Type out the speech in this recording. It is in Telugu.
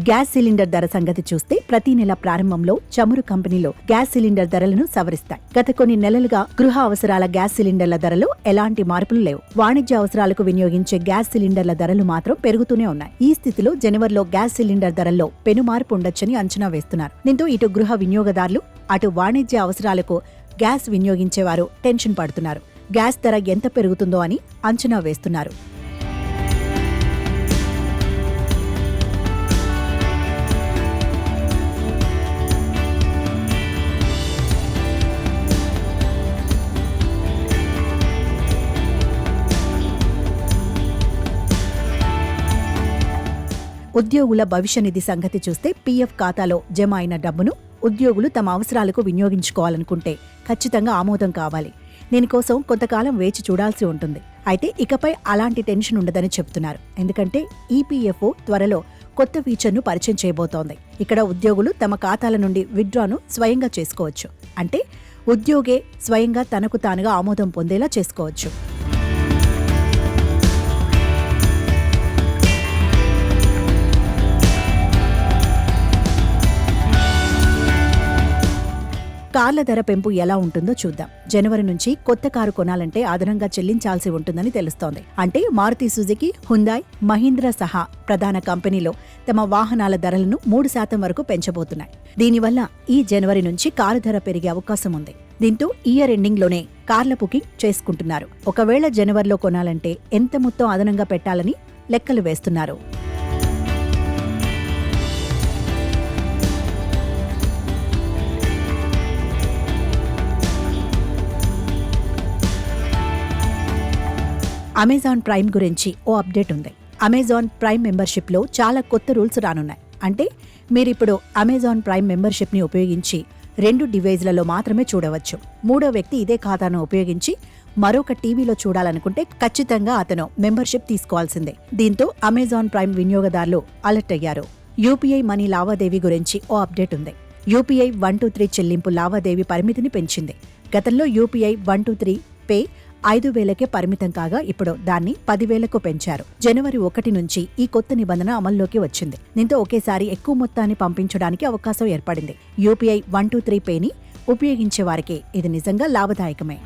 గ్యాస్ సిలిండర్ ధర సంగతి చూస్తే ప్రతి నెల ప్రారంభంలో చమురు కంపెనీలో గ్యాస్ సిలిండర్ ధరలను సవరిస్తాయి. గత కొన్ని నెలలుగా గృహ అవసరాల గ్యాస్ సిలిండర్ల ధరలో ఎలాంటి మార్పులు లేవు. వాణిజ్య అవసరాలకు వినియోగించే గ్యాస్ సిలిండర్ల ధరలు మాత్రం పెరుగుతూనే ఉన్నాయి. ఈ స్థితిలో జనవరిలో గ్యాస్ సిలిండర్ ధరల్లో పెను మార్పు ఉండొచ్చని అంచనా వేస్తున్నారు. దీంతో ఇటు గృహ వినియోగదారులు, అటు వాణిజ్య అవసరాలకు గ్యాస్ వినియోగించేవారు టెన్షన్ పడుతున్నారు. గ్యాస్ ధర ఎంత పెరుగుతుందో అని అంచనా వేస్తున్నారు. ఉద్యోగుల భవిష్య నిధి సంగతి చూస్తే పీఎఫ్ ఖాతాలో జమ అయిన డబ్బును ఉద్యోగులు తమ అవసరాలకు వినియోగించుకోవాలనుకుంటే ఖచ్చితంగా ఆమోదం కావాలి. దీనికోసం కొంతకాలం వేచి చూడాల్సి ఉంటుంది. అయితే ఇకపై అలాంటి టెన్షన్ ఉండదని చెప్తున్నారు. ఎందుకంటే ఈపీఎఫ్ఓ త్వరలో కొత్త ఫీచర్ను పరిచయం చేయబోతోంది. ఇక్కడ ఉద్యోగులు తమ ఖాతాల నుండి విత్డ్రాను స్వయంగా చేసుకోవచ్చు. అంటే ఉద్యోగే స్వయంగా తనకు తానుగా ఆమోదం పొందేలా చేసుకోవచ్చు. కార్ల ధర పెంపు ఎలా ఉంటుందో చూద్దాం. జనవరి నుంచి కొత్త కారు కొనాలంటే అదనంగా చెల్లించాల్సి ఉంటుందని తెలుస్తోంది. అంటే మారుతి సుజుకి, హుందాయ్, మహీంద్రా సహా ప్రధాన కంపెనీలో తమ వాహనాల ధరలను 3% వరకు పెంచబోతున్నాయి. దీనివల్ల ఈ జనవరి నుంచి కారు ధర పెరిగే అవకాశం ఉంది. దీంతో ఇయర్ ఎండింగ్లోనే కార్ల బుకింగ్ చేసుకుంటున్నారు. ఒకవేళ జనవరిలో కొనాలంటే ఎంత మొత్తం అదనంగా పెట్టాలని లెక్కలు వేస్తున్నారు. అమెజాన్ ప్రైమ్ గురించి ఓ అప్డేట్ ఉంది. అమెజాన్ ప్రైమ్ మెంబర్షిప్లో చాలా కొత్త రూల్స్ రానున్నాయి. అంటే మీరిప్పుడు అమెజాన్ ప్రైమ్ మెంబర్షిప్ని ఉపయోగించి 2 డివైజ్లలో మాత్రమే చూడవచ్చు. మూడో వ్యక్తి ఇదే ఖాతాను ఉపయోగించి మరొక టీవీలో చూడాలనుకుంటే ఖచ్చితంగా అతను మెంబర్షిప్ తీసుకోవాల్సిందే. దీంతో అమెజాన్ ప్రైమ్ వినియోగదారులు అలర్ట్ అయ్యారు. యూపీఐ మనీ లావాదేవీ గురించి ఓ అప్డేట్ ఉంది. యూపీఐ 123 చెల్లింపు లావాదేవీ పరిమితిని పెంచింది. గతంలో యూపీఐ 123 పే 5,000కే పరిమితం కాగా ఇప్పుడు దాన్ని 10,000కు పెంచారు. జనవరి 1 నుంచి ఈ కొత్త నిబంధన అమల్లోకి వచ్చింది. దీంతో ఒకేసారి ఎక్కువ మొత్తాన్ని పంపించడానికి అవకాశం ఏర్పడింది. యూపీఐ 123 పేని ఉపయోగించే వారికి ఇది నిజంగా లాభదాయకమే.